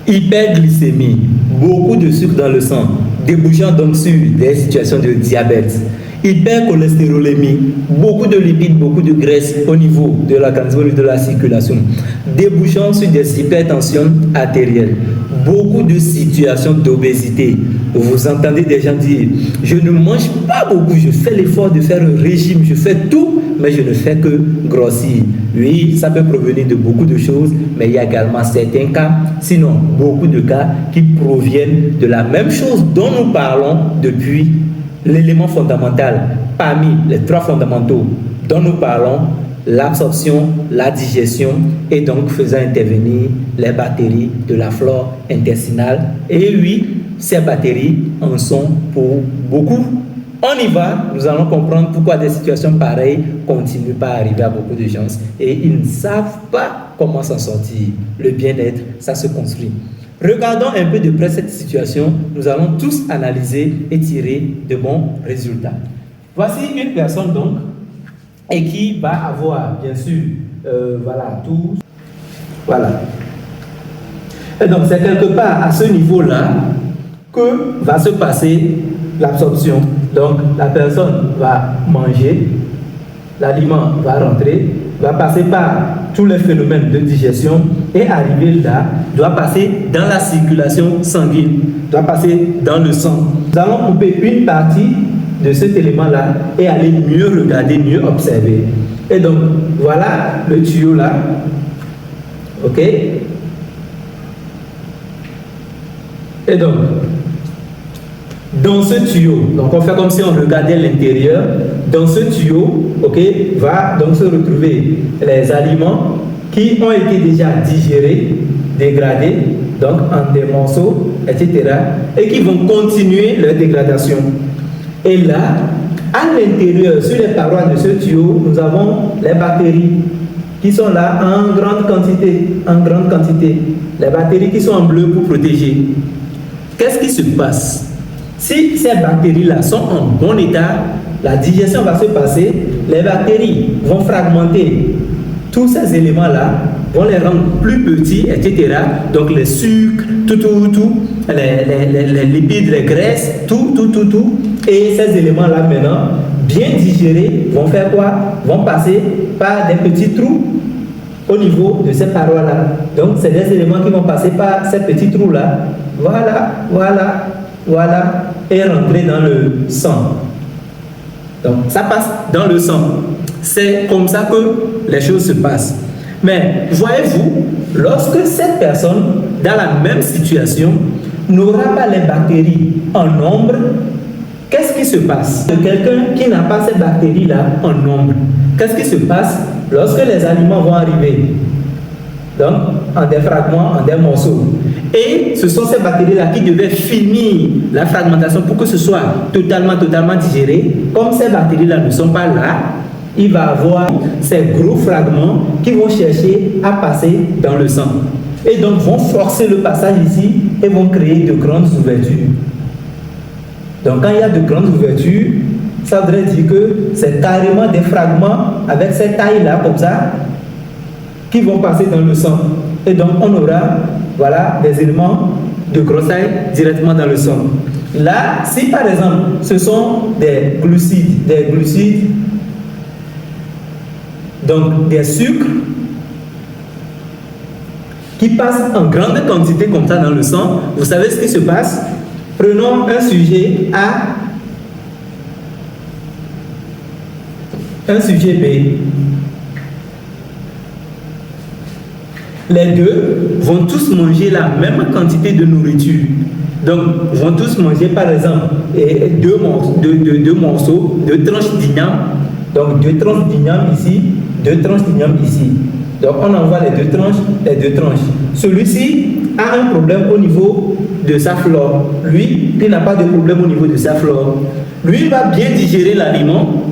Hyperglycémie, beaucoup de sucre dans le sang, débouchant donc sur des situations de diabète. Hypercholestérolémie, beaucoup de lipides, beaucoup de graisse au niveau de l'organisme, de la circulation, débouchant sur des hypertensions artérielles, beaucoup de situations d'obésité. Vous entendez des gens dire, je ne mange pas beaucoup, je fais l'effort de faire un régime, je fais tout, mais je ne fais que grossir. Oui, ça peut provenir de beaucoup de choses, mais il y a également certains cas, sinon beaucoup de cas qui proviennent de la même chose dont nous parlons depuis l'élément fondamental, parmi les trois fondamentaux dont nous parlons, l'absorption, la digestion et donc faisant intervenir les bactéries de la flore intestinale. Et oui, ces bactéries en sont pour beaucoup. On y va, nous allons comprendre pourquoi des situations pareilles continuent par arriver à beaucoup de gens et ils ne savent pas comment s'en sortir. Le bien-être, ça se construit. Regardons un peu de près cette situation, nous allons tous analyser et tirer de bons résultats. Voici une personne donc, et qui va avoir bien sûr, voilà, tout. Voilà. Et donc c'est quelque part à ce niveau-là que va se passer l'absorption. Donc la personne va manger, l'aliment va rentrer, va passer par tous les phénomènes de digestion et arriver là, doit passer dans la circulation sanguine, doit passer dans le sang. Nous allons couper une partie de cet élément-là et aller mieux regarder, mieux observer. Et donc, voilà le tuyau là. OK? Et donc, dans ce tuyau, donc on fait comme si on regardait l'intérieur, dans ce tuyau, ok, va donc se retrouver les aliments qui ont été déjà digérés, dégradés, donc en des morceaux, etc., et qui vont continuer leur dégradation. Et là, à l'intérieur, sur les parois de ce tuyau, nous avons les bactéries qui sont là en grande quantité, les bactéries qui sont en bleu pour protéger. Qu'est-ce qui se passe? Si ces bactéries-là sont en bon état, la digestion va se passer, les bactéries vont fragmenter tous ces éléments-là, vont les rendre plus petits, etc. Donc les sucres, les lipides, les graisses, tout. Et ces éléments-là maintenant, bien digérés, vont faire quoi? Vont passer par des petits trous au niveau de ces parois-là. Donc c'est des éléments qui vont passer par ces petits trous-là. Voilà, et rentrer dans le sang. Donc, ça passe dans le sang. C'est comme ça que les choses se passent. Mais, voyez-vous, lorsque cette personne, dans la même situation, n'aura pas les bactéries en nombre, qu'est-ce qui se passe? Quelqu'un qui n'a pas ces bactéries-là en nombre, qu'est-ce qui se passe lorsque les aliments vont arriver? Donc, en des fragments, en des morceaux. Et ce sont ces bactéries-là qui devaient finir la fragmentation pour que ce soit totalement digéré. Comme ces bactéries-là ne sont pas là, il va avoir ces gros fragments qui vont chercher à passer dans le sang. Et donc, vont forcer le passage ici et vont créer de grandes ouvertures. Donc, quand il y a de grandes ouvertures, ça voudrait dire que c'est carrément des fragments avec cette taille-là, comme ça, qui vont passer dans le sang. Et donc, on aura, voilà, des éléments de grosse taille directement dans le sang. Là, si par exemple, ce sont des glucides, donc des sucres, qui passent en grande quantité comme ça dans le sang, vous savez ce qui se passe? Prenons un sujet A, un sujet B. Les deux vont tous manger la même quantité de nourriture. Donc, vont tous manger par exemple deux morceaux, deux tranches d'igname. Donc, deux tranches d'igname ici, deux tranches d'igname ici. Donc, on envoie les deux tranches. Celui-ci a un problème au niveau de sa flore. Lui, il n'a pas de problème au niveau de sa flore. Lui, il va bien digérer l'aliment.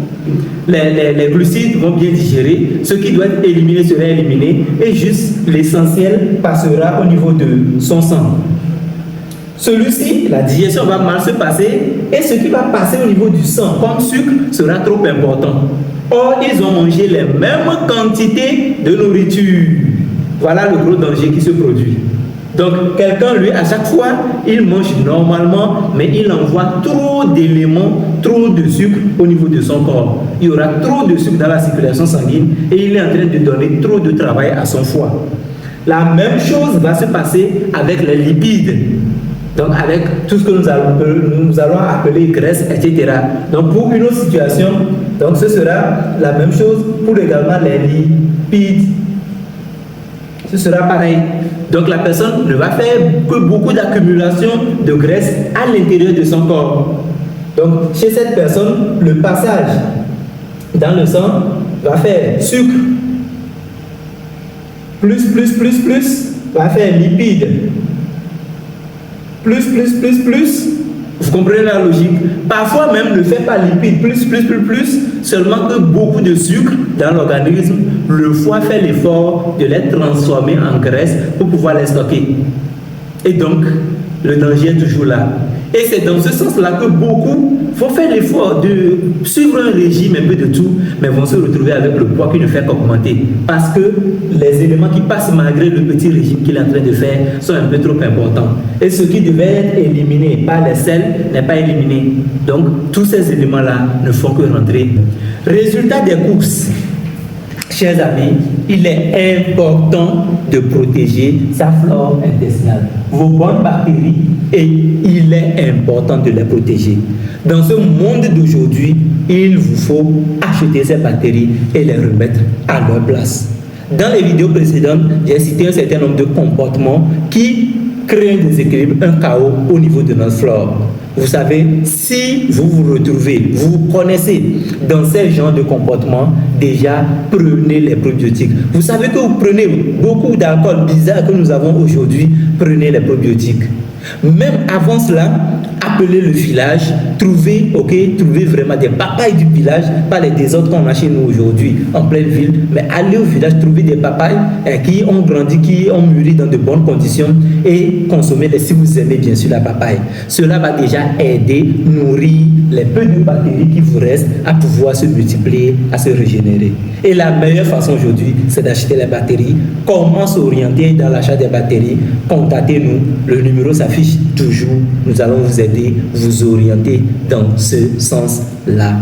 Les glucides vont bien digérer, ce qui doit être éliminé sera éliminé et juste l'essentiel passera au niveau de son sang. Celui-ci, la digestion va mal se passer et ce qui va passer au niveau du sang comme sucre sera trop important. Or, ils ont mangé les mêmes quantités de nourriture. Voilà le gros danger qui se produit. Donc, quelqu'un, lui, à chaque fois, il mange normalement, mais il envoie trop d'éléments, trop de sucre au niveau de son corps. Il y aura trop de sucre dans la circulation sanguine et il est en train de donner trop de travail à son foie. La même chose va se passer avec les lipides. Donc, avec tout ce que nous allons appeler graisse, etc. Donc, pour une autre situation, donc ce sera la même chose pour également les lipides. Ce sera pareil. Donc, la personne ne va faire que beaucoup d'accumulation de graisse à l'intérieur de son corps. Donc, chez cette personne, le passage dans le sang va faire sucre, plus, va faire lipides, plus. Vous comprenez la logique? Parfois même ne fait pas lipides, plus, seulement que beaucoup de sucre dans l'organisme, le foie fait l'effort de les transformer en graisse pour pouvoir les stocker. Et donc, le danger est toujours là. Et c'est dans ce sens-là que beaucoup vont faire l'effort de suivre un régime un peu de tout, mais vont se retrouver avec le poids qui ne fait qu'augmenter. Parce que les éléments qui passent malgré le petit régime qu'il est en train de faire sont un peu trop importants. Et ce qui devait être éliminé par les sels n'est pas éliminé. Donc, tous ces éléments-là ne font que rentrer. Résultat des courses. Chers amis, il est important de protéger sa flore intestinale, vos bonnes bactéries, et il est important de les protéger. Dans ce monde d'aujourd'hui, il vous faut acheter ces bactéries et les remettre à leur place. Dans les vidéos précédentes, j'ai cité un certain nombre de comportements qui créent un déséquilibre, un chaos au niveau de notre flore. Vous savez, si vous vous retrouvez, vous vous connaissez dans ces genres de comportements, déjà prenez les probiotiques. Vous savez que vous prenez beaucoup d'alcool bizarre que nous avons aujourd'hui, prenez les probiotiques. Même avant cela, appelez le village, trouvez vraiment des papayes du village, pas les désordres qu'on a chez nous aujourd'hui en pleine ville, mais allez au village, trouvez des papayes qui ont grandi, qui ont mûri dans de bonnes conditions et consommez-les si vous aimez bien sûr la papaye. Cela va déjà aider, nourrir les peu de bactéries qui vous restent à pouvoir se multiplier, à se régénérer. Et la meilleure façon aujourd'hui, c'est d'acheter les batteries. Comment s'orienter dans l'achat des batteries? Contactez-nous, le numéro s'affiche toujours. Nous allons vous aider, vous orienter dans ce sens-là.